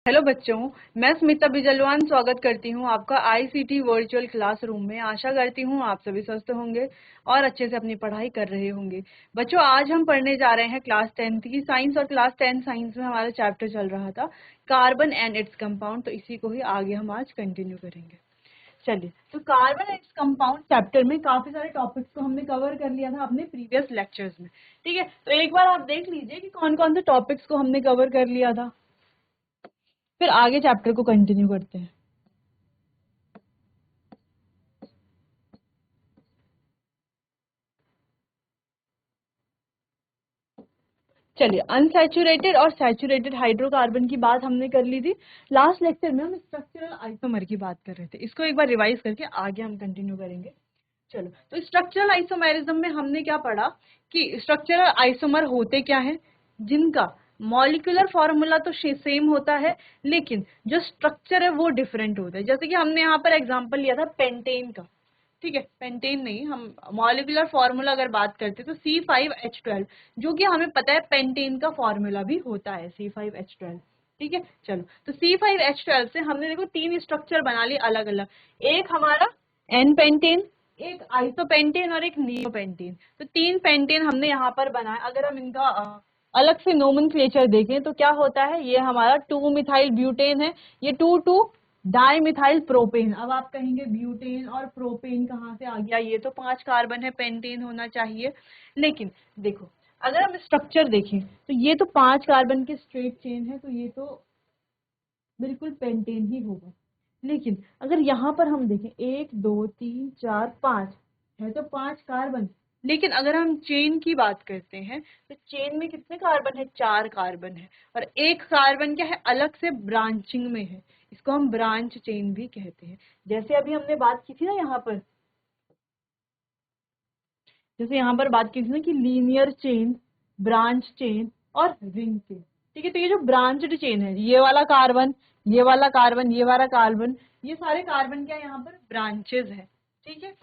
Hello बच्चों, मैं स्मिता बिजलवान स्वागत करती हूं आपका आईसीटी वर्चुअल क्लासरूम में। आशा करती हूं आप सभी स्वस्थ होंगे और अच्छे से अपनी पढ़ाई कर रहे होंगे। बच्चों, आज हम पढ़ने जा रहे हैं क्लास 10th की साइंस, और क्लास 10 साइंस में हमारा चैप्टर चल रहा था कार्बन एंड इट्स कंपाउंड। तो इसी को ही आगे हम आज कंटिन्यू करेंगे। चलिए, तो carbon and its compound chapter में काफी सारे टॉपिक्स को हमने कवर कर लिया था अपने प्रीवियस लेक्चर्स में। ठीक है, तो एक बार आप देख लीजिए कि कौन कौन से टॉपिक्स को हमने कवर कर लिया था, फिर आगे चैप्टर को कंटिन्यू करते हैं। चलिए, अनसैचुरेटेड और सैचुरेटेड हाइड्रोकार्बन की बात हमने कर ली थी। लास्ट लेक्चर में हम स्ट्रक्चरल आइसोमर की बात कर रहे थे। इसको एक बार रिवाइज करके आगे हम कंटिन्यू करेंगे। चलो, तो स्ट्रक्चरल आइसोमेरिज्म में हमने क्या पढ़ा कि स्ट्रक्चरल आइसोमर होते क्या है, जिनका मॉलिक्यूलर फॉर्मूला तो सेम होता है, लेकिन जो स्ट्रक्चर है वो डिफरेंट होता है। जैसे कि हमने यहाँ पर एग्जांपल लिया था पेंटेन का। ठीक है, पेंटेन नहीं, हम मॉलिक्यूलर फॉर्मूला अगर बात करते तो C5H12, जो कि हमें पता है पेंटेन का फॉर्मूला भी होता है C5H12। ठीक है, चलो, तो C5H12 से हमने देखो तीन स्ट्रक्चर बना लिए अलग अलग। एक हमारा एन पेंटेन, एक आइसोपेंटेन और एक नियोपेंटेन। तो तीन पेंटेन हमने यहाँ पर बनाया। अगर हम इनका अलग से नोमेनक्लेचर देखें तो क्या होता है, ये हमारा 2 मिथाइल ब्यूटेन है, ये 2 डाई मिथाइल प्रोपेन। अब आप कहेंगे ब्यूटेन और प्रोपेन कहाँ से आ गया, ये तो 5 कार्बन है, पेंटेन होना चाहिए। लेकिन देखो, अगर हम स्ट्रक्चर देखें तो ये तो 5 कार्बन की स्ट्रेट चेन है, तो ये तो बिल्कुल पेंटेन ही होगा। लेकिन अगर यहाँ पर हम देखें 1 2 3 4 5 है, तो 5 कार्बन। लेकिन अगर हम चेन की बात करते हैं तो चेन में कितने कार्बन है, 4 कार्बन है। और एक कार्बन क्या है, अलग से ब्रांचिंग में है। इसको हम ब्रांच चेन भी कहते हैं। जैसे अभी हमने बात की थी ना यहाँ पर, जैसे यहाँ पर बात की थी ना कि लीनियर चेन, ब्रांच चेन और रिंग चेन। ठीक है, तो ये जो ब्रांच्ड चेन है, ये वाला कार्बन, ये वाला कार्बन, ये वाला कार्बन, ये सारे कार्बन क्या यहाँ पर ब्रांचेस है। ठीक है,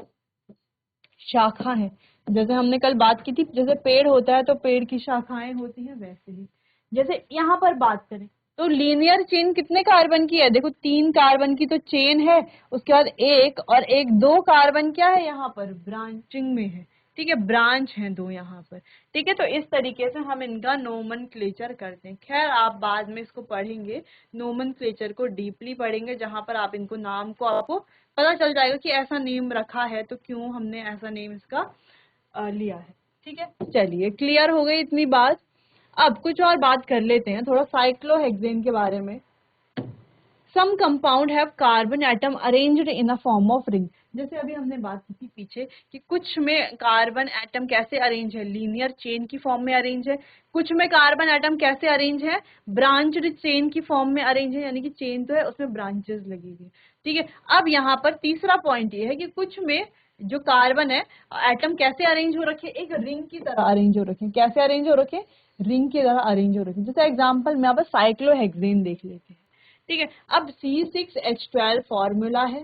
शाखा है। जैसे हमने कल बात की थी, जैसे पेड़ होता है तो पेड़ की शाखाएं होती हैं, वैसे ही जैसे यहाँ पर बात करें तो लीनियर चेन कितने कार्बन की है, देखो 3 कार्बन की तो चेन है, उसके बाद एक और एक 2 कार्बन क्या है यहाँ पर ब्रांचिंग में है। ठीक है, ब्रांच है 2 यहाँ पर। ठीक है, तो इस तरीके से हम इनका नोमेनक्लेचर करते हैं। खैर, आप बाद में इसको पढ़ेंगे, नोमेनक्लेचर को डीपली पढ़ेंगे, जहां पर आप इनको नाम को आपको पता चल जाएगा कि ऐसा नेम रखा है तो क्यों हमने ऐसा नेम इसका लिया है। ठीक है, चलिए, क्लियर हो गई इतनी बात। अब कुछ और बात कर लेते हैं थोड़ा साइक्लोहेक्सेन के बारे में। Some compound have carbon atom arranged in a form of ring. जैसे अभी हमने बात की थी पीछे कि कुछ में कार्बन एटम कैसे अरेंज है, लीनियर चेन की फॉर्म में अरेंज है। कुछ में कार्बन एटम कैसे अरेंज है, ब्रांच्ड चेन की फॉर्म में अरेंज है, यानी कि चेन तो है उसमें ब्रांचेस लगी हुई। ठीक है, अब यहाँ पर तीसरा पॉइंट ये है कि कुछ में जो कार्बन है एटम कैसे अरेंज हो रखे, एक रिंग की तरह अरेंज हो रखे। कैसे अरेंज हो रखे, रिंग की तरह अरेंज हो रखे। जैसे एग्जाम्पल में आप साइक्लोहेक्सेन देख लेते हैं। ठीक है, अब C6H12 फॉर्मूला है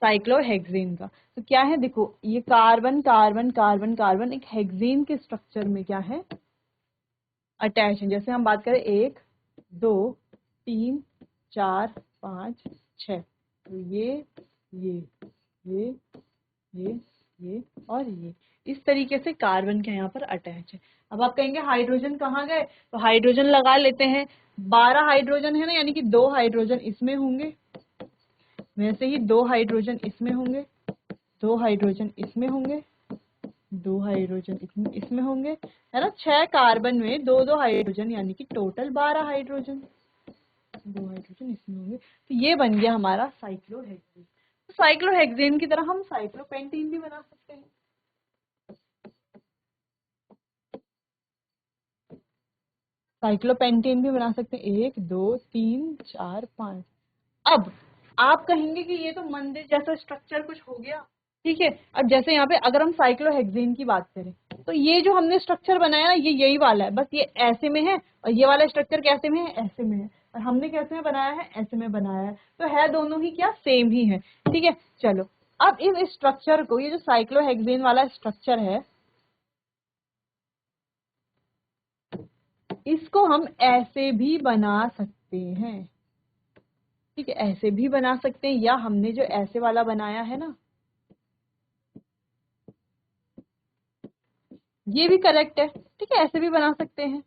साइक्लोहेक्सेन का। तो क्या है, देखो ये कार्बन कार्बन कार्बन कार्बन एक हेक्सेन के स्ट्रक्चर में क्या है, अटैच है। जैसे हम बात करें 1 2 3 4 5 6, तो ये ये ये और ये इस तरीके से कार्बन के यहाँ पर अटैच है। अब आप कहेंगे हाइड्रोजन कहाँ गए, तो हाइड्रोजन लगा लेते हैं। 12 हाइड्रोजन है ना, यानी कि 2 हाइड्रोजन इसमें होंगे, वैसे ही 2 हाइड्रोजन इसमें होंगे, 2 हाइड्रोजन इसमें होंगे, 2 हाइड्रोजन इसमें होंगे, है ना। 6 कार्बन में 2 हाइड्रोजन, यानी कि टोटल 12 हाइड्रोजन, 2 हाइड्रोजन इसमें होंगे। तो ये बन गया हमारा साइक्लोहेक्सेन। तो साइक्लोहेक्सेन की तरह हम साइक्लोपेंटेन भी बना सकते हैं। साइक्लोपेंटेन भी बना सकते हैं, 1 2 3 4 5। अब आप कहेंगे कि ये तो मंदिर जैसा स्ट्रक्चर कुछ हो गया। ठीक है, अब जैसे यहाँ पे अगर हम साइक्लोहेक्सेन की बात करें तो ये जो हमने स्ट्रक्चर बनाया ना, ये यही वाला है, बस ये ऐसे में है, और ये वाला स्ट्रक्चर कैसे में है, ऐसे में है। और हमने कैसे में बनाया है, ऐसे में बनाया है। तो है दोनों ही क्या, सेम ही है। ठीक है, चलो, अब इस स्ट्रक्चर को, ये जो साइक्लोहेक्सेन वाला स्ट्रक्चर है, इसको हम ऐसे भी बना सकते हैं। ठीक है, ऐसे भी बना सकते हैं, या हमने जो ऐसे वाला बनाया है ना, ये भी करेक्ट है। ठीक है, ऐसे भी बना सकते हैं।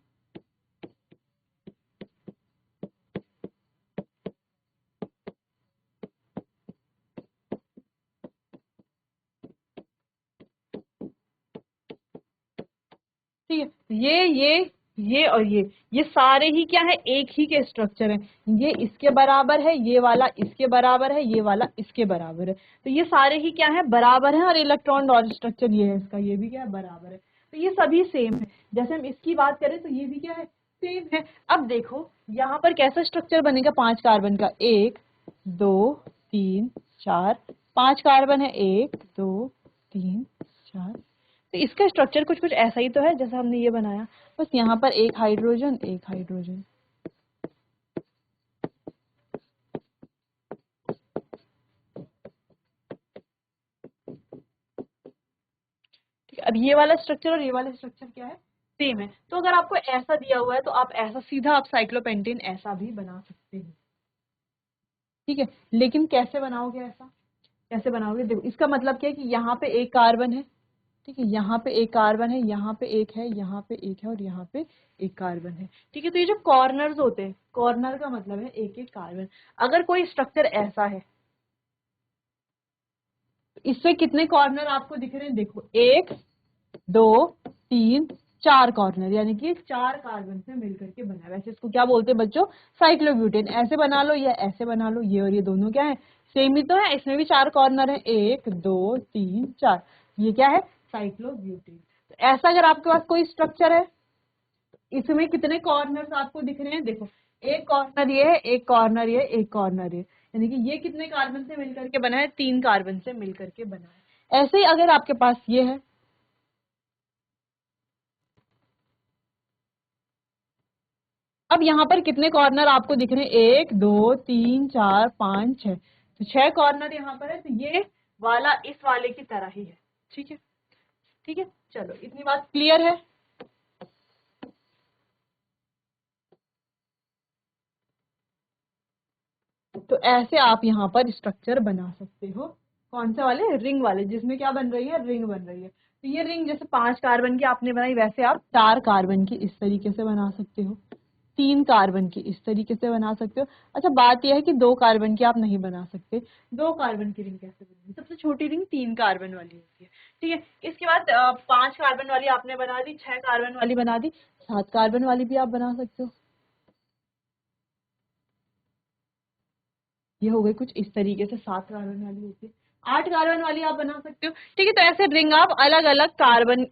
ठीक है, ये और ये सारे ही क्या है, एक ही के स्ट्रक्चर है। ये इसके बराबर है, ये वाला इसके बराबर है, ये वाला इसके बराबर है। तो ये सारे ही क्या है, बराबर है। और इलेक्ट्रॉन डॉट स्ट्रक्चर ये है इसका, ये भी क्या है, बराबर है। तो ये सभी सेम है। जैसे हम इसकी बात करें तो ये भी क्या है, सेम है। अब देखो यहाँ पर कैसा स्ट्रक्चर बनेगा 5 कार्बन का, 1 2 3 4, 5 कार्बन है, 1 2 3 4। तो इसका स्ट्रक्चर कुछ कुछ ऐसा ही तो है जैसा हमने ये बनाया, बस यहाँ पर एक हाइड्रोजन एक हाइड्रोजन। ठीक है, अब ये वाला स्ट्रक्चर और ये वाला स्ट्रक्चर क्या है, सेम है। तो अगर आपको ऐसा दिया हुआ है तो आप ऐसा सीधा आप साइक्लोपेंटेन ऐसा भी बना सकते हैं। ठीक है, लेकिन कैसे बनाओगे ऐसा, कैसे बनाओगे, देखो इसका मतलब क्या है कि यहाँ पे एक कार्बन है। ठीक है, यहाँ पे एक कार्बन है, यहाँ पे एक है, यहाँ पे एक है, और यहाँ पे एक कार्बन है। ठीक है, तो ये जो कॉर्नर्स होते हैं, कॉर्नर का मतलब है एक एक कार्बन। अगर कोई स्ट्रक्चर ऐसा है, इससे कितने कॉर्नर आपको दिख रहे हैं, देखो 1 2 3 4 कॉर्नर, यानी कि 4 कार्बन से मिलकर के बना है। वैसे इसको क्या बोलते हैं बच्चों, साइक्लोब्यूटेन। ऐसे बना लो या ऐसे बना लो, ये और ये दोनों क्या है, सेम ही तो है। इसमें भी 4 कॉर्नर है, 1 2 3 4, ये क्या है, साइक्लोब्यूटेन। तो ऐसा अगर आपके पास कोई स्ट्रक्चर है, इसमें कितने कॉर्नर्स आपको दिख रहे हैं, देखो एक कॉर्नर ये है, एक कॉर्नर ये, एक कॉर्नर ये, यानी कि ये कितने कार्बन से मिलकर के बना है, 3 कार्बन से मिलकर के बना है। ऐसे ही अगर आपके पास ये है, अब यहाँ पर कितने कॉर्नर आपको दिख रहे हैं, 1 2 3 4 5 6, तो 6 कॉर्नर यहाँ पर है। तो ये वाला इस वाले की तरह ही है। ठीक है, ठीक है, चलो इतनी बात क्लियर है। तो ऐसे आप यहाँ पर स्ट्रक्चर बना सकते हो। कौन से वाले, रिंग वाले, जिसमें क्या बन रही है, रिंग बन रही है। तो ये रिंग जैसे 5 कार्बन की आपने बनाई, वैसे आप 4 कार्बन की इस तरीके से बना सकते हो, 3 कार्बन की इस तरीके से बना सकते हो। अच्छा, बात यह है कि 2 कार्बन की आप नहीं बना सकते। 2 कार्बन की रिंग कैसे बनेगी, सबसे छोटी रिंग 3 कार्बन वाली होती है। ठीक है, इसके बाद 5 कार्बन वाली आपने बना दी, 6 कार्बन वाली बना दी, 7 कार्बन वाली भी आप बना सकते हो। ये हो गई कुछ इस तरीके से, 7 कार्बन वाली होती है, 8 कार्बन वाली आप बना सकते हो। ठीक है, तो ऐसे रिंग आप अलग अलग कार्बन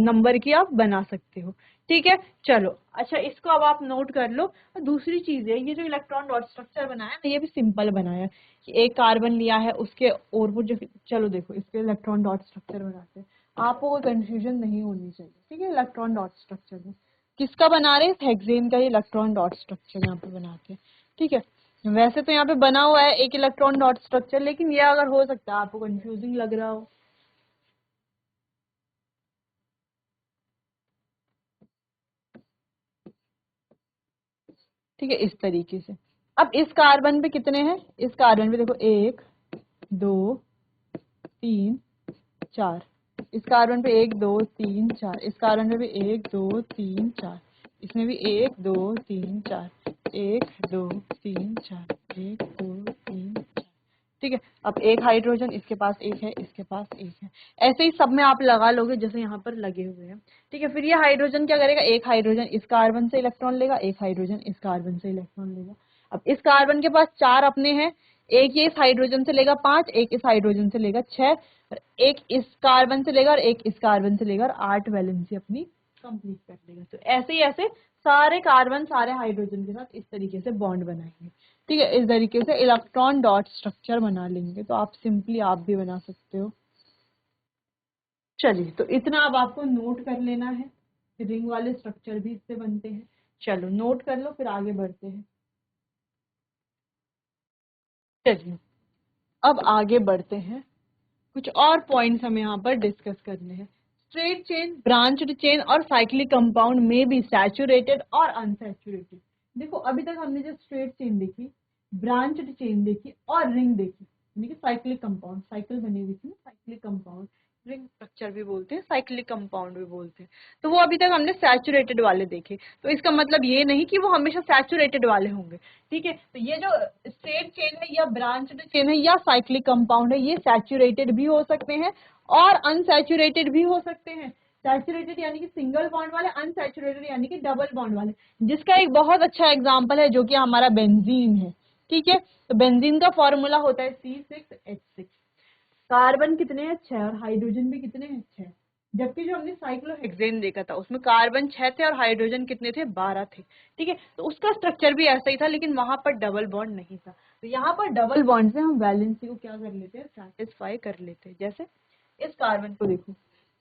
नंबर की आप बना सकते हो। ठीक है, चलो अच्छा, इसको अब आप नोट कर लो। और दूसरी चीज है, ये जो इलेक्ट्रॉन डॉट स्ट्रक्चर बनाया है, ये भी सिंपल बनाया है कि एक कार्बन लिया है, उसके और वो जो, चलो देखो इसके इलेक्ट्रॉन डॉट स्ट्रक्चर बनाते हैं, आपको कोई कंफ्यूजन नहीं होनी चाहिए। ठीक है, इलेक्ट्रॉन डॉट स्ट्रक्चर में किसका बना रहे हैं, हेक्सेन का इलेक्ट्रॉन डॉट स्ट्रक्चर यहाँ पे बनाते हैं। ठीक है, वैसे तो यहाँ पे बना हुआ है एक इलेक्ट्रॉन डॉट स्ट्रक्चर, लेकिन ये अगर हो सकता है आपको कंफ्यूजिंग लग रहा हो। ठीक है, इस तरीके से। अब इस कार्बन पे कितने हैं, इस कार्बन पे देखो 1 2 3 4, इस कार्बन पे 1 2 3 4, इस कार्बन पे भी 1 2 3 4, इसमें भी 1 2 3 4, 1 2 3 4, 1 2 3 4। ठीक है, अब एक हाइड्रोजन इसके पास एक है, इसके पास एक है, ऐसे ही सब में आप लगा लोगे जैसे यहाँ पर लगे हुए हैं। ठीक है, फिर ये हाइड्रोजन क्या करेगा, एक हाइड्रोजन इस कार्बन से इलेक्ट्रॉन लेगा, एक हाइड्रोजन इस कार्बन से इलेक्ट्रॉन लेगा। अब इस कार्बन के पास 4 अपने हैं, एक ये इस हाइड्रोजन से लेगा 5, एक इस हाइड्रोजन से लेगा 6, और एक इस कार्बन से लेगा और एक इस कार्बन से लेगा, और 8 वैलेंसी अपनी कंप्लीट कर लेगा। तो ऐसे ही ऐसे सारे कार्बन सारे हाइड्रोजन के साथ इस तरीके से बॉन्ड बनाएंगे। ठीक है, इस तरीके से इलेक्ट्रॉन डॉट स्ट्रक्चर बना लेंगे। तो आप सिंपली आप भी बना सकते हो। चलिए, तो इतना अब आपको नोट कर लेना है, रिंग वाले स्ट्रक्चर भी इससे बनते हैं। चलो नोट कर लो, फिर आगे बढ़ते हैं। चलिए, अब आगे बढ़ते हैं, कुछ और पॉइंट्स हमें यहाँ पर डिस्कस करने हैं। स्ट्रेट चेन, ब्रांच्ड चेन और साइक्लिक कंपाउंड में भी सैचुरेटेड और अनसैचुरेटेड। देखो अभी तक हमने जो स्ट्रेट चेन देखी, ब्रांच्ड चेन देखी और रिंग देखी, यानी कि साइक्लिक कंपाउंड, साइकिल बनी हुई थी ना, साइक्लिक कंपाउंड, रिंग स्ट्रक्चर भी बोलते हैं, साइक्लिक कंपाउंड भी बोलते हैं। तो वो अभी तक हमने सैचुरेटेड वाले देखे, तो इसका मतलब ये नहीं कि वो हमेशा सैचुरेटेड वाले होंगे, ठीक है। तो ये जो स्ट्रेट चेन है या ब्रांच्ड चेन है या साइक्लिक कंपाउंड है, ये सैचुरेटेड भी हो सकते हैं और अनसैचुरेटेड भी हो सकते हैं। सैचुरेटेड यानी कि सिंगल बॉन्ड वाले, अनसैचुरेटेड यानी कि डबल बॉन्ड वाले, जिसका एक बहुत अच्छा एग्जांपल है जो कि हमारा बेंजीन है, ठीक है। तो बेंजीन का फॉर्मूला होता है C6H6। कार्बन कितने हैं, 6, और हाइड्रोजन भी कितने हैं, 6। जबकि जो हमने साइक्लोहेक्सेन देखा था उसमें कार्बन 6 थे और हाइड्रोजन कितने थे, 12 थे, ठीक है। तो उसका स्ट्रक्चर भी ऐसा ही था, लेकिन वहां पर डबल बॉन्ड नहीं था। तो यहाँ पर डबल बॉन्ड से हम वैलेंसी को क्या कर लेते हैं, सेटिस्फाई कर लेते हैं। जैसे इस कार्बन को देखो,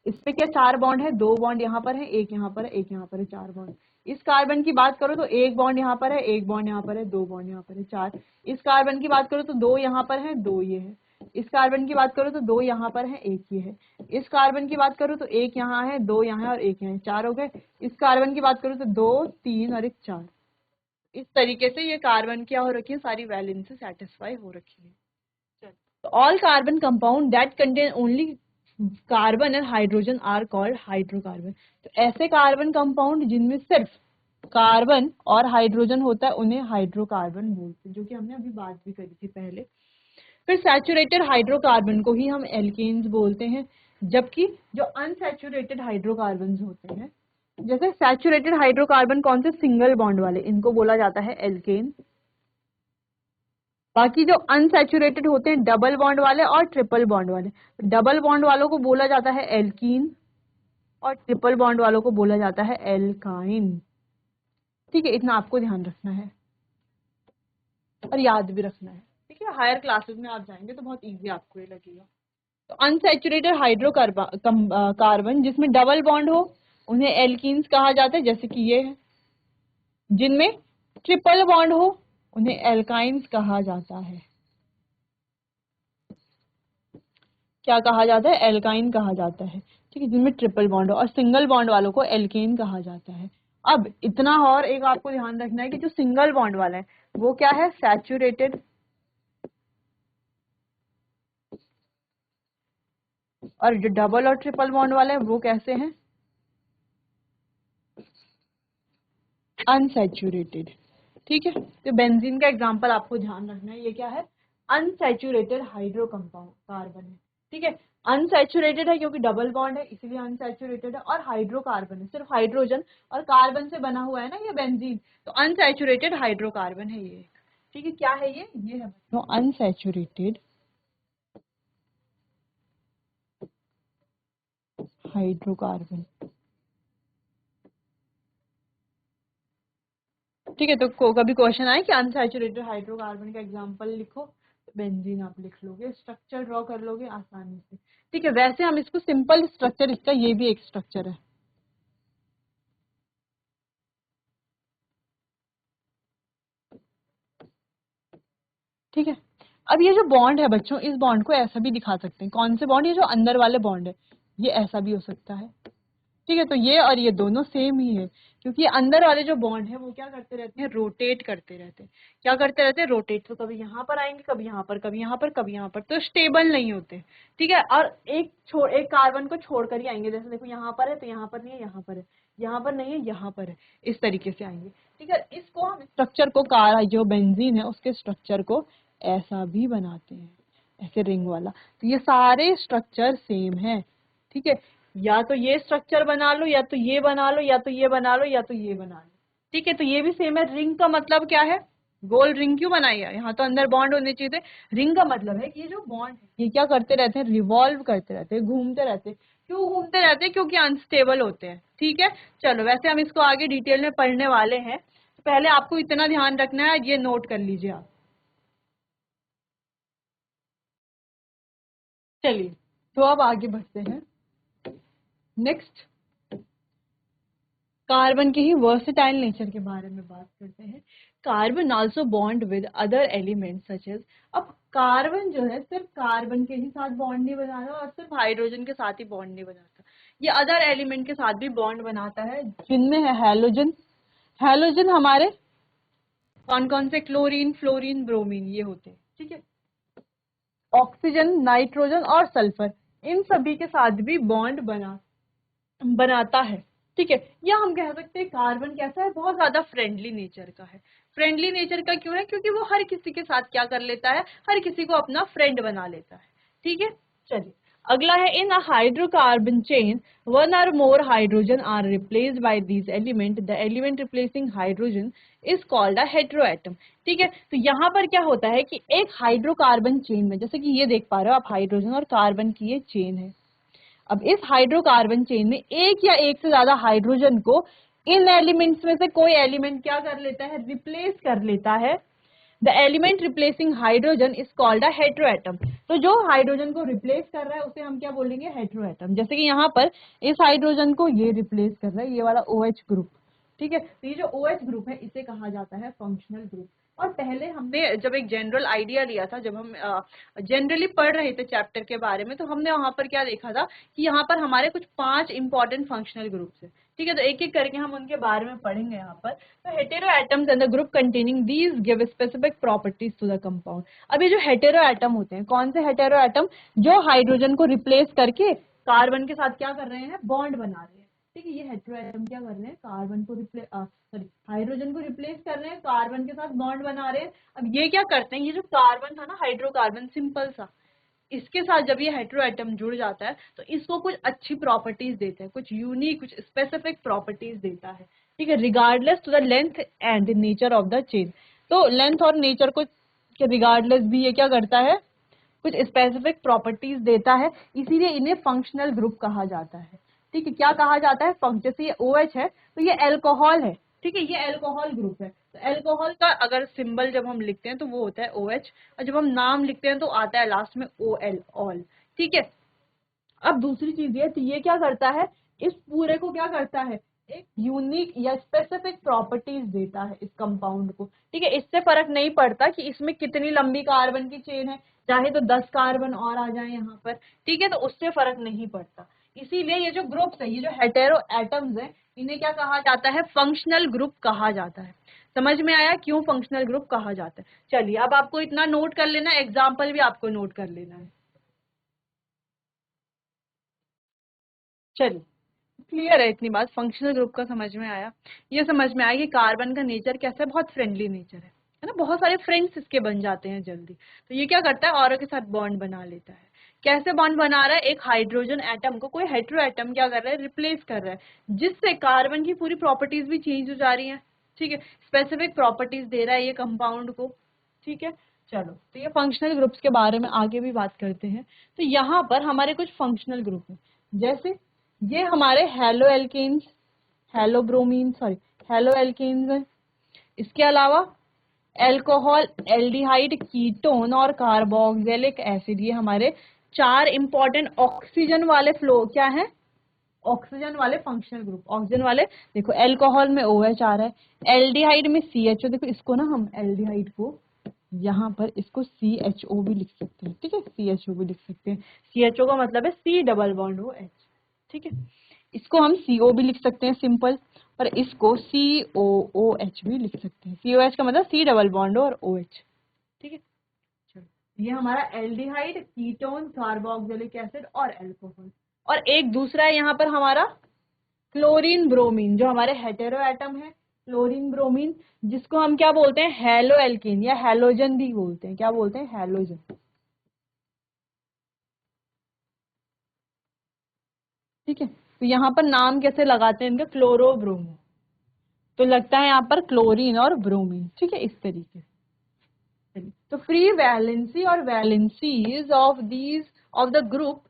इस पे क्या 4 बॉन्ड है, 2 बॉन्ड यहाँ पर है, एक यहाँ पर है, एक यहाँ पर है, 4 बॉन्ड। इस कार्बन की बात करो तो 1 बॉन्ड यहाँ पर है, 1 बॉन्ड यहाँ पर है, 2 बॉन्ड यहाँ पर है, 4। इस कार्बन की बात करो तो 2 यहाँ पर है, 2 ये है। इस कार्बन की बात करो तो 2 यहाँ पर है, 1 ये है। इस कार्बन की बात करो तो 1 यहाँ है, 2 यहाँ है और 1 यहाँ है, 4 हो गए। इस कार्बन की बात करो तो 2, 3 और 1 4। इस तरीके से ये कार्बन क्या हो रखी है, सारी वैलेंस से सेटिस्फाई हो रखी है। So all carbon compound that contain only carbon and hydrogen are called hydrocarbon। तो ऐसे कार्बन कंपाउंड जिनमें सिर्फ कार्बन और हाइड्रोजन होता है उन्हें हाइड्रोकार्बन बोलते हैं, जो कि हमने अभी बात भी करी थी पहले। फिर सैचुरेटेड हाइड्रोकार्बन को ही हम एल्केन्स बोलते हैं, जबकि जो अनसैचुरेटेड हाइड्रोकार्बन होते हैं, जैसे सैचुरेटेड हाइड्रोकार्बन कौन से, सिंगल बॉन्ड वाले, इनको बोला जाता है एल्केन। बाकी जो अनसैचुरेटेड होते हैं डबल बॉन्ड वाले और ट्रिपल बॉन्ड वाले, डबल बॉन्ड वालों को बोला जाता है एल्कीन और ट्रिपल बॉन्ड वालों को बोला जाता है एल्काइन, ठीक है। इतना आपको ध्यान रखना है और याद भी रखना है, ठीक है। हायर क्लासेस में आप जाएंगे तो बहुत इजी आपको ये लगेगा। तो अनसैचुरेटेड हाइड्रोकार्बन जिसमें डबल बॉन्ड हो उन्हें एल्कीन्स कहा जाता है, जैसे कि ये है। जिनमें ट्रिपल बॉन्ड हो उन्हें एल्काइंस कहा जाता है। क्या कहा जाता है, एल्काइन कहा जाता है, ठीक है। जिनमें ट्रिपल बॉन्ड हो, और सिंगल बॉन्ड वालों को एल्केन कहा जाता है। अब इतना और एक आपको ध्यान रखना है कि जो सिंगल बॉन्ड वाला है वो क्या है, सैचुरेटेड, और जो डबल और ट्रिपल बॉन्ड वाला है वो कैसे हैं, अनसैचुरेटेड, ठीक है। तो बेंजीन का एग्जांपल आपको ध्यान रखना है, ये क्या है, अनसैचुरेटेड हाइड्रो कंपाउंड कार्बन है, ठीक है। अनसैचुरेटेड है क्योंकि डबल बॉन्ड है इसलिए अनसैचुरेटेड है, और हाइड्रोकार्बन है, सिर्फ हाइड्रोजन और कार्बन से बना हुआ है ना ये बेंजीन, तो अनसैचुरेटेड हाइड्रोकार्बन है ये, ठीक है। क्या है ये है बच्चों अनसैचुरेटेड हाइड्रोकार्बन, ठीक है। तो कभी क्वेश्चन आए कि अनसैचुरेटेड हाइड्रोकार्बन का एग्जांपल लिखो, तो बेंजीन आप लिख लोगे, स्ट्रक्चर ड्रॉ कर लोगे आसानी से, ठीक है। वैसे हम इसको सिंपल स्ट्रक्चर, इसका ये भी एक स्ट्रक्चर है, ठीक है। अब ये जो बॉन्ड है बच्चों, इस बॉन्ड को ऐसा भी दिखा सकते हैं, कौन से बॉन्ड, ये जो अंदर वाले बॉन्ड है ये ऐसा भी हो सकता है, ठीक है। तो ये और ये दोनों सेम ही है, क्योंकि ये अंदर वाले जो बॉन्ड है वो क्या करते रहते हैं, रोटेट करते रहते हैं। क्या करते रहते हैं, रोटेट। तो कभी यहाँ पर आएंगे, कभी यहाँ पर, कभी यहाँ पर, कभी यहाँ पर, तो स्टेबल नहीं होते, ठीक है। और एक कार्बन को छोड़कर ही आएंगे, जैसे देखो यहाँ पर है तो यहाँ पर नहीं है, यहाँ पर है, यहाँ पर नहीं है, यहाँ पर है, इस तरीके से आएंगे, ठीक है। इसको हम स्ट्रक्चर को, जो बेंजीन है उसके स्ट्रक्चर को ऐसा भी बनाते हैं, ऐसे रिंग वाला। तो ये सारे स्ट्रक्चर सेम है, ठीक है। या तो ये स्ट्रक्चर बना लो, या तो ये बना लो, या तो ये बना लो, या तो ये बना लो, ठीक है। तो ये भी सेम है। रिंग का मतलब क्या है, गोल रिंग क्यों बनाई है, यहाँ तो अंदर बॉन्ड होने चाहिए थे। रिंग का मतलब है कि ये जो बॉन्ड है ये क्या करते रहते हैं, रिवॉल्व करते रहते हैं, घूमते रहते हैं। क्यों घूमते रहते हैं, क्योंकि अनस्टेबल होते हैं, ठीक है। चलो वैसे हम इसको आगे डिटेल में पढ़ने वाले हैं, तो पहले आपको इतना ध्यान रखना है, ये नोट कर लीजिए आप। चलिए तो अब आगे बढ़ते हैं। नेक्स्ट कार्बन के ही वर्सेटाइल नेचर के बारे में बात करते हैं। Carbon also bond with other element such as, अब कार्बन जो है सिर्फ कार्बन के ही साथ बॉन्ड नहीं बनाता और सिर्फ हाइड्रोजन के साथ ही बॉन्ड नहीं बनाता, ये अदर एलिमेंट के साथ भी बॉन्ड बनाता है, जिनमें है हैलोजन। हैलोजन हमारे कौन कौन से? क्लोरीन, फ्लोरीन, ब्रोमीन, ये होते हैं। ठीक है, ऑक्सीजन, नाइट्रोजन और सल्फर, इन सभी के साथ भी बॉन्ड बनाता है। ठीक है, या हम कह सकते हैं कार्बन कैसा है? बहुत ज्यादा फ्रेंडली नेचर का है। फ्रेंडली नेचर का क्यों है? क्योंकि वो हर किसी के साथ क्या कर लेता है? हर किसी को अपना फ्रेंड बना लेता है। ठीक है, चलिए अगला है, in a hydrocarbon chain one और more hydrogen are replaced by these element, the element replacing hydrogen is called a heteroatom. ठीक है, तो यहाँ पर क्या होता है कि एक हाइड्रोकार्बन चेन में, जैसे कि ये देख पा रहे हो आप, हाइड्रोजन और कार्बन की ये चेन है। अब इस हाइड्रोकार्बन चेन में एक या एक से ज्यादा हाइड्रोजन को इन एलिमेंट्स में से कोई एलिमेंट क्या कर लेता है? रिप्लेस कर लेता है। The element replacing hydrogen is called a heteroatom. तो जो हाइड्रोजन को रिप्लेस कर रहा है उसे हम क्या बोलेंगे? हेटेरोएटम। जैसे कि यहाँ पर इस हाइड्रोजन को ये रिप्लेस कर रहा है, ये वाला OH ग्रुप। ठीक है, तो ये जो OH ग्रुप है इसे कहा जाता है फंक्शनल ग्रुप। और पहले हमने जब एक जनरल आइडिया लिया था, जब हम जनरली पढ़ रहे थे चैप्टर के बारे में, तो हमने वहां पर क्या देखा था कि यहाँ पर हमारे कुछ 5 इंपॉर्टेंट फंक्शनल ग्रुप्स है। ठीक है, तो एक एक करके हम उनके बारे में पढ़ेंगे यहाँ पर। तो hetero atoms and the group containing these give specific properties to the compound. अब ये जो हेटेरो एटम होते हैं, कौन से हेटेरो एटम? जो हाइड्रोजन को रिप्लेस करके कार्बन के साथ क्या कर रहे हैं? बॉन्ड बना रहे हैं। ठीक है, ये हेटेरो एटम क्या कर रहे हैं? कार्बन को रिप्लेस सॉरी हाइड्रोजन को रिप्लेस कर रहे हैं, कार्बन के साथ बॉन्ड बना रहे हैं। अब ये क्या करते हैं? ये जो कार्बन था ना, हाइड्रोकार्बन सिंपल सा, इसके साथ जब ये हेटेरो एटम जुड़ जाता है तो इसको कुछ अच्छी प्रॉपर्टीज देते हैं, कुछ यूनिक, कुछ स्पेसिफिक प्रॉपर्टीज देता है। ठीक है, regardless to the length and nature of the chain. तो लेंथ और नेचर को रिगार्डलेस भी ये क्या करता है? कुछ स्पेसिफिक प्रॉपर्टीज देता है, इसीलिए इन्हें फंक्शनल ग्रुप कहा जाता है। ठीक है, क्या कहा जाता है? जैसे ये OH है तो ये अल्कोहल है। ठीक है, ये अल्कोहल ग्रुप है। तो अल्कोहल का अगर सिंबल जब हम लिखते हैं तो वो होता है OH, और जब हम नाम लिखते हैं तो आता है लास्ट में OL, ऑल। ठीक है, अब दूसरी चीज ये, तो ये क्या करता है? इस पूरे को क्या करता है? एक यूनिक या स्पेसिफिक प्रॉपर्टीज देता है इस कंपाउंड को। ठीक है, इससे फर्क नहीं पड़ता कि इसमें कितनी लंबी कार्बन की चेन है, चाहे तो 10 कार्बन और आ जाए यहाँ पर। ठीक है, तो उससे फर्क नहीं पड़ता। इसीलिए ये जो ग्रुप्स है, ये जो हेटेरो एटम्स है, इन्हें क्या कहा जाता है? फंक्शनल ग्रुप कहा जाता है। समझ में आया क्यों फंक्शनल ग्रुप कहा जाता है? चलिए अब आपको इतना नोट कर लेना, एग्जाम्पल भी आपको नोट कर लेना है। चलिए, क्लियर है इतनी बात? फंक्शनल ग्रुप का समझ में आया। ये समझ में आया कि कार्बन का नेचर कैसा है? बहुत फ्रेंडली नेचर है ना, बहुत सारे फ्रेंड्स इसके बन जाते हैं जल्दी। तो ये क्या करता है? औरों के साथ बॉन्ड बना लेता है। कैसे बॉन्ड बना रहा है? एक हाइड्रोजन एटम को कोई हेटेरो एटम क्या कर रहा है? रिप्लेस कर रहा है, जिससे कार्बन की पूरी प्रॉपर्टीज भी चेंज हो जा रही है। ठीक है, स्पेसिफिक प्रॉपर्टीज दे रहा है ये कंपाउंड को। ठीक है, चलो तो ये फंक्शनल ग्रुप्स के बारे में आगे भी बात करते हैं। तो यहाँ पर हमारे कुछ फंक्शनल ग्रुप हैं, जैसे ये हमारे halo alkanes, halo bromine, sorry halo alkanes है। इसके अलावा अल्कोहल, एल्डिहाइड, कीटोन और कार्बोक्सिलिक एसिड, ये हमारे 4 इंपॉर्टेंट ऑक्सीजन वाले फ्लो क्या है? ऑक्सीजन वाले फंक्शनल ग्रुप। ऑक्सीजन वाले, देखो अल्कोहल में OH आ रहा है, एल्डिहाइड में CHO, देखो इसको ना हम एल्डिहाइड को यहाँ पर इसको CHO भी लिख सकते हैं। ठीक है, CHO भी लिख सकते हैं। CHO का मतलब है C डबल बॉन्ड OH। ठीक है, इसको हम CO भी लिख सकते हैं सिंपल, और इसको COOH भी लिख सकते हैं। COH का मतलब C डबल बॉन्ड और OH। ठीक है, चलो ये हमारा एल्डिहाइड, कीटोन, कार्बोक्सिलिक एसिड और अल्कोहल। और एक दूसरा है यहाँ पर हमारा क्लोरीन ब्रोमीन, जो हमारे हेटेरो एटम है। क्लोरीन ब्रोमीन, जिसको हम क्या बोलते हैं? हेलो एल्केन या हेलोजन भी बोलते हैं। क्या बोलते हैं? हेलोजन। ठीक है, तो यहाँ पर नाम कैसे लगाते हैं इनका? क्लोरोब्रोमो। तो लगता है यहाँ पर क्लोरीन और ब्रोमीन। ठीक है, इस तरीके से। तो फ्री वैलेंसी और valencies of these of the group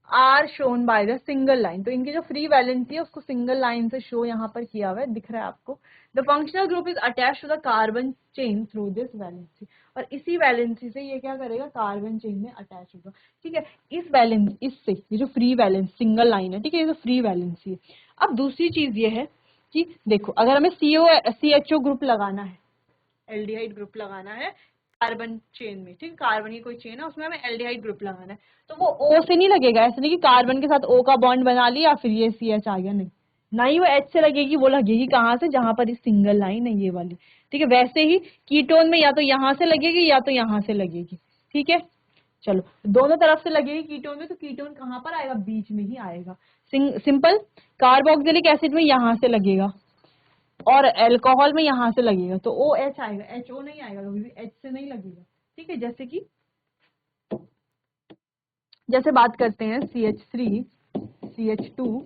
are shown by the single line. तो इनकी जो फ्री वैलेंसी है उसको सिंगल लाइन से शो यहाँ पर किया हुआ है, दिख रहा है आपको। The functional group is attach to the carbon chain through this valency. और इसी वैलेंसी से ये क्या करेगा? कार्बन चेन में अटैच होगा। ठीक है, इस वैलेंस इससे ये जो फ्री वैलेंस सिंगल लाइन है, ठीक है, ये जो फ्री वैलेंसी है। अब दूसरी चीज ये है कि देखो, अगर हमें CHO ग्रुप लगाना है, एल्डिहाइड ग्रुप लगाना है कार्बन चेन में, ठीक है, कार्बन की कोई चेन है उसमें हमें एल्डिहाइड ग्रुप लगाना है, तो वो O से नहीं लगेगा। ऐसे नहीं कि कार्बन के साथ O का बॉन्ड बना लिया फिर ये CH आ गया, नहीं। ना ही वो H से लगेगी, वो लगेगी कहाँ से, जहां पर इस सिंगल लाइन है ये वाली। ठीक है, वैसे ही कीटोन में या तो यहाँ से लगेगी या तो यहाँ से लगेगी। ठीक है, चलो दोनों तरफ से लगेगी कीटोन में, तो कीटोन कहाँ पर आएगा, बीच में ही आएगा। सिंपल। कार्बोक्सिलिक एसिड में यहाँ से लगेगा और अल्कोहल में यहाँ से लगेगा, तो OH आएगा, HO नहीं आएगा, कभी भी H से नहीं लगेगा। ठीक है, जैसे बात करते हैं CH3 CH2,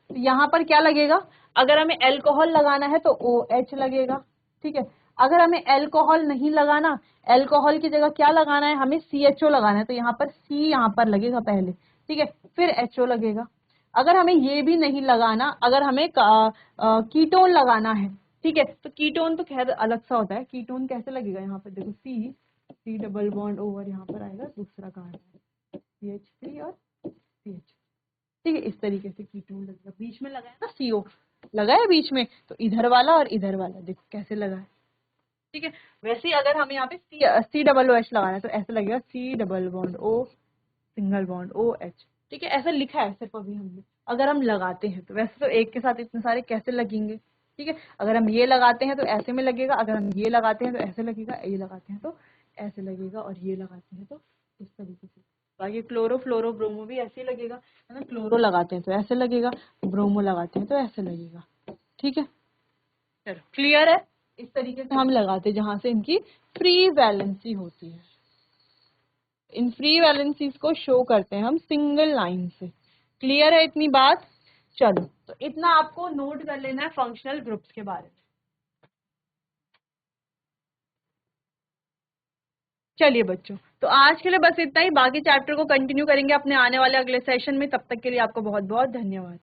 तो यहाँ पर क्या लगेगा, अगर हमें अल्कोहल लगाना है तो OH लगेगा। ठीक है, अगर हमें अल्कोहल नहीं लगाना, अल्कोहल की जगह क्या लगाना है, हमें CHO लगाना है, तो यहाँ पर C यहाँ पर लगेगा पहले। ठीक है, फिर HO लगेगा। अगर हमें ये भी नहीं लगाना, अगर हमें कीटोन लगाना है, ठीक है, तो कीटोन तो खैर अलग सा होता है। कीटोन कैसे लगेगा, यहाँ पर देखो C डबल बॉन्ड ओवर यहाँ पर आएगा दूसरा कार्बन CH3 और CH। ठीक है, इस तरीके से कीटोन लगेगा। बीच में लगाया ना CO, लगाया बीच में, तो इधर वाला और इधर वाला देखो कैसे लगा है। ठीक है, वैसे ही अगर हमें यहाँ पे C डबल OH लगाना है तो ऐसे लगेगा C double bond O single bond OH। ठीक है, ऐसा लिखा है सिर्फ अभी हमने, अगर हम लगाते हैं तो। वैसे तो एक के साथ इतने सारे कैसे लगेंगे। ठीक है, अगर हम ये लगाते हैं तो ऐसे में लगेगा, अगर हम ये लगाते हैं तो ऐसे लगेगा, ये लगाते हैं तो ऐसे लगेगा, और ये लगाते हैं तो इस तरीके से। बाकी क्लोरो फ्लोरो ब्रोमो भी ऐसे ही लगेगा, है ना। क्लोरो लगाते हैं तो ऐसे लगेगा, ब्रोमो लगाते हैं तो ऐसे लगेगा। ठीक है, चलो क्लियर है। इस तरीके से हम लगाते हैं जहां से इनकी फ्री वैलेंसी होती है। इन फ्री वैलेंसीज को शो करते हैं हम सिंगल लाइन से। क्लियर है इतनी बात। चलो, तो इतना आपको नोट कर लेना है फंक्शनल ग्रुप्स के बारे में। चलिए बच्चों, तो आज के लिए बस इतना ही। बाकी चैप्टर को कंटिन्यू करेंगे अपने आने वाले अगले सेशन में। तब तक के लिए आपको बहुत बहुत धन्यवाद।